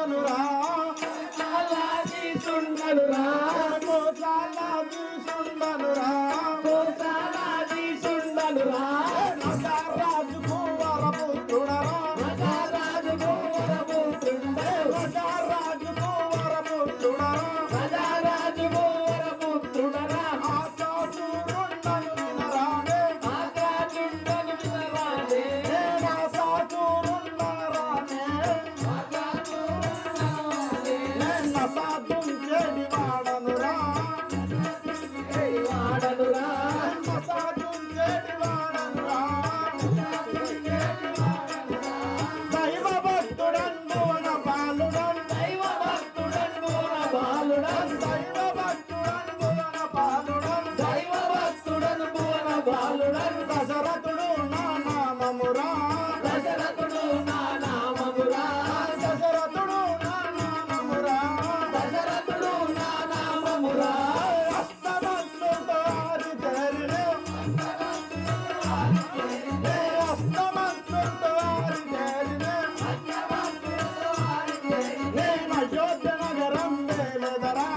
సుండనురా కోసాలాది సుండనురా కోసాలాది సుండనురా కోసాలాది సుండనురా రాజుకు వరపుత్రుడరా రాజుకు వరపుత్రుడే రాజుకు వరపుత్రుడరా రాజుకు వరపుత్రుడరా ఆకాశురుండను వినరానే ఆకాశుండను వినరానే ఆకాశురుండరానే ఆకాశుండరానే నసాదుం చెడి వాడనురా వాడనురా నసాదుం చెడి వాడనురా దైవ భక్తుడను వన బాలుడన్ దైవ భక్తుడను వన బాలుడన్ దైవ భక్తుడను వన బాలుడన్ దైవ భక్తుడను వన బాలుడన్ దశరథుడు నా నామమురా దశరథుడు నా నామమురా దశరథుడు నా నామమురా దశరథుడు నా నామమురా అస్తమంతుతో హరితేరినే అస్తమంతుతో హరితేరినే నేను అయోధ్య నగరం వేలెదరా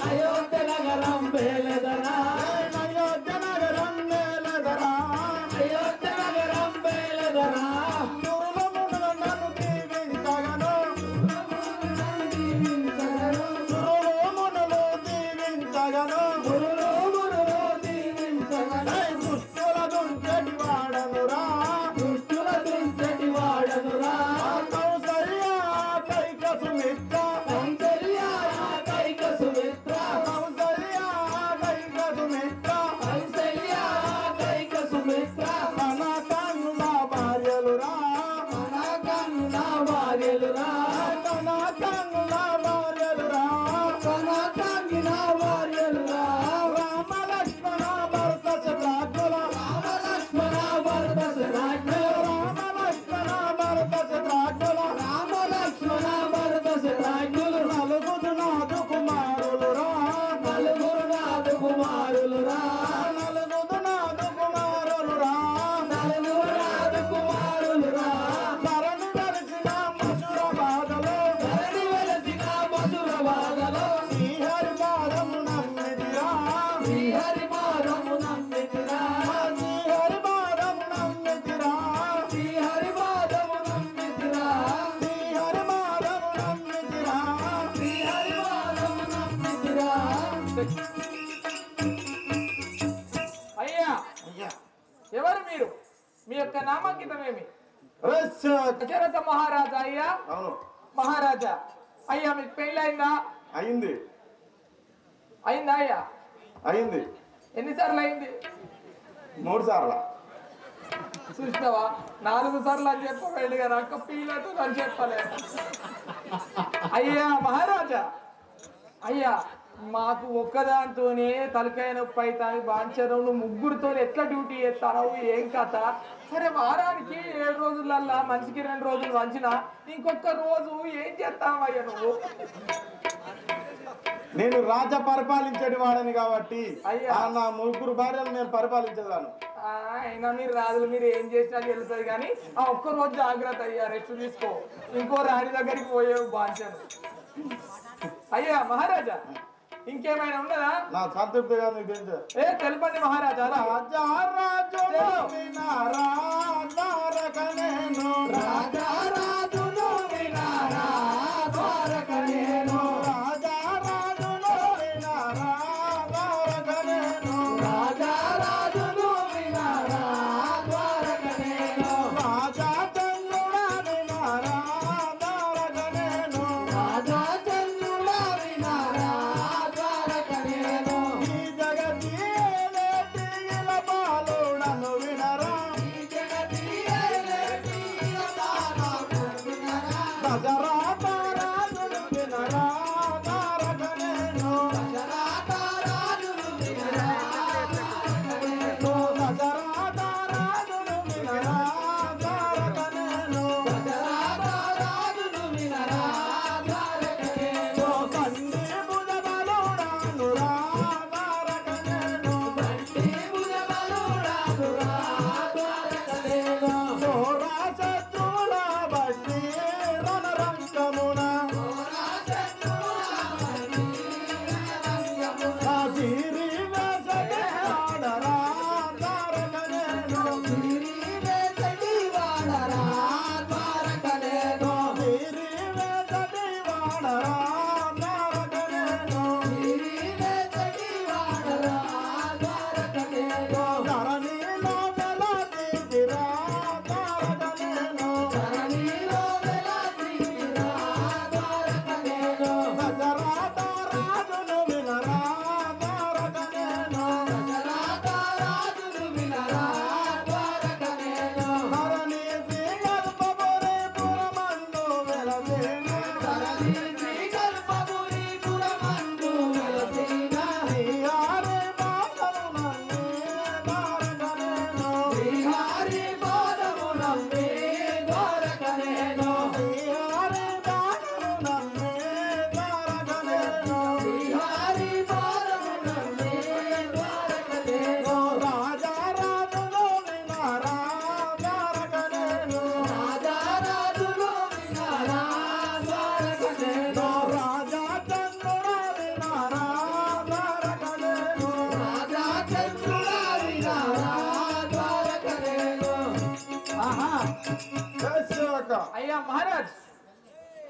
అయోధ్య నగరం వేలెదరా నేను అయోధ్య నగరం వేలెదరా అయోధ్య నగరం వేలెదరా సురులమున నన్ను దీవించగను సురులమునలో దీవించగను గురులో గురులో దీవించగను దుష్టుల దుంచెడి వాడనురా దుష్టుల దుంచటి వాడనురా కౌసల్య కైక సుమిత్ర కౌసల్య కైక సుమిత్ర కౌసల్య కైక సుమిత్ర కౌసల్య కైక సుమిత్ర మన కన్నుల భార్యలురా మన కన్న భార్యలురా మన కన్నుల భార్యలురా మన కన్న భార్యలురా రామ లక్ష్మణ భరత శత్రుఘ్నుల రామ లక్ష్మణ భరత శత్రుఘ్నులు రామ లక్ష్మణ భరత శత్రుఘ్నుల రామ లక్ష్మణ భరత శత్రుఘ్నులు నలుగురు నాదు కుమారులురా నలుగురు నాదు కుమారులురా నలుగురు నాదు కుమారులురా నలుగురు నాదు కుమారులురా ధరణి వెలిసిన మధుర బాధలో ధరణి వెలసిన మధుర బాధలో శ్రీహరి పాదము నమ్మిదిరా శ్రీహరి పాదము నమ్మితిరా శ్రీహరి పాదము నమ్మిదిరా శ్రీహరి పాదము నమ్మితిరా శ్రీహరి పాదము నమ్మిదిరా శ్రీహరి పాదము నమ్మితిరా అయ్యా అయ్యా ఎవరు మీరు మీ యొక్క నామాంకితమేమి రస్య దశరథ మహారాజా అయ్యా అవును మహారాజా అయ్యా మీకు పెళ్ళయిందా అయింది అయిందా అయ్యా అయింది ఎన్నిసార్లు అయింది 3 సార్ల చూసినావా 4 సార్లు అని చెప్పబోయింది కదా అక్క పీలతో అని చెప్పలే అయ్యా మహారాజా అయ్యా మాకు ఒక్కదాంతోనే తలకాయ నొప్పి అవుతాను బాంచరు నువ్వు ముగ్గురితో ఎట్లా డ్యూటీ చేస్తావు ఏం కథ సరే వారానికి 7 రోజులల్లా మనిషికి 2 రోజులు వంచిన ఇంకొక రోజు ఏం చేస్తావయ్యా నువ్వు నేను రాజా పరిపాలించేటి వాడని కాబట్టి అయ్యా. నా 3 భార్యలు నేను పరిపాలించేదాను అయినా మీరు రాజులు మీరు ఏం చేసినా తెలుస్తుంది కానీ ఆ ఒక్క రోజు జాగ్రత్త అయ్యా రెస్ట్ తీసుకో ఇంకో రాణి దగ్గరికి పోయేవి బాంచాను అయ్యా మహారాజా ఇంకేమైనా ఉన్నదా నా సంతృప్తిగా నీకు తెలుసు ఏ తెలుపండి మహారాజా రాజా రాజు వినారా తారక నేను రాజా రాజును వినారా ద్వారక నేను రాజా రాజును వినారా తారక నేను రాజా రాజును వినారా ద్వారక నేను రాజా చంద్రుడా వినారా తారక నేను రాజా చంద్రుడ వినారా ద్వారక నేను ఈ జగతి ఏలేటి ఇల బాలుడను వినరా ఈ జగతి ఏలేటి ఇలబాలను వినరా దశరథ రాజును వినరా తారక నేను దశరథ రాజును వినరా ద్వారక నేను దశరథ రాజును వినరా తారక నేను దశరథ రాజును వినరా ద్వారక నేను తండ్రి భుజ బలుడానురా తారక నేను బండి భుజబలుడానురా ద్వారక నేను ఘోర శత్రువుల బట్టి రణరంగమున ఘోర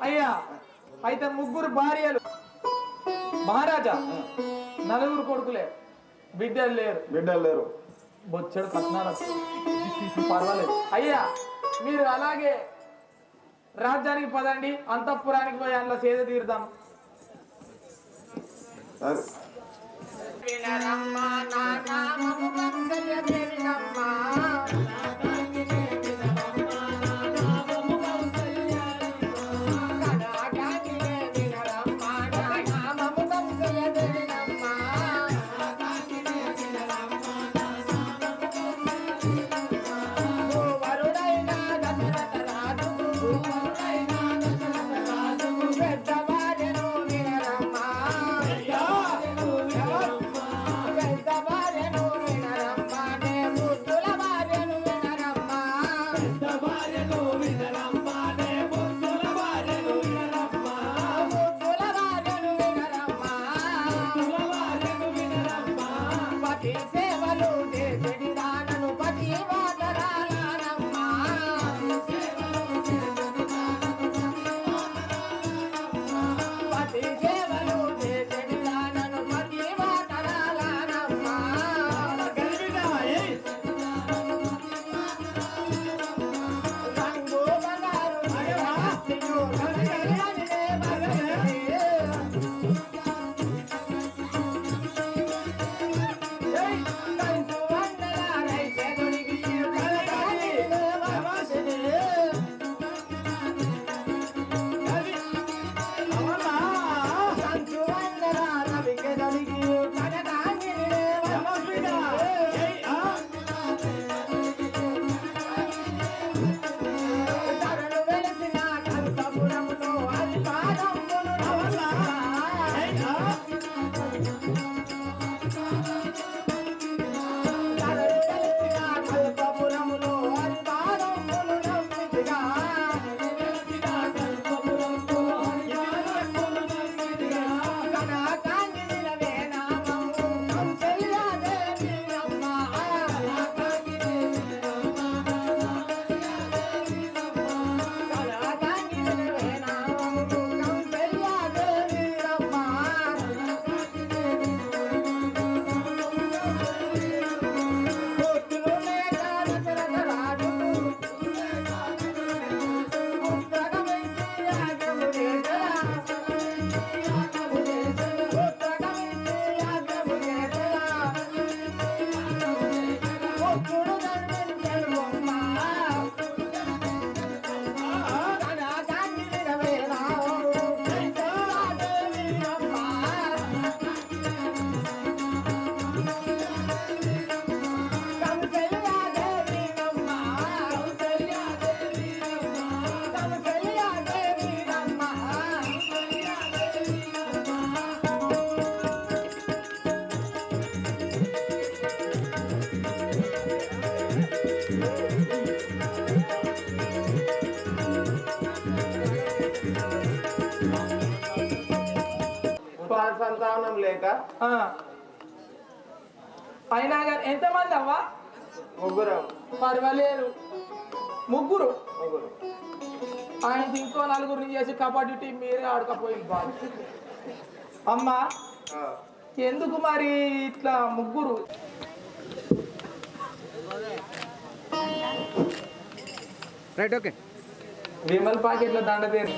అయ్యా అయితే ముగ్గురు భార్యలు మహారాజా, నలుగురు కొడుకులే, బిడ్డలు లేరు. బిడ్డలు లేరు. బొచ్చడు కట్నాలు పర్వాలేదు. అయ్యా మీరు అలాగే రాజ్యానికి పదండి, అంతఃపురానికి పోయి అందులో సేద తీరుదాం. సరే. సంతానం లేక ఆ. అయినా కానీ ఎంతమంది అవ్వా? ముగ్గురం. పర్వాలేదు, ముగ్గురు. ముగ్గురు. ఆయన ఇంకో నలుగురిని చేసి కబడ్డీ టీం మీరే ఆడకపోయింది బాగా. అమ్మా ఎందుకు మరి ఇట్లా ముగ్గురు? Right, okay. విమల్ పాకెట్ల దండ తీరు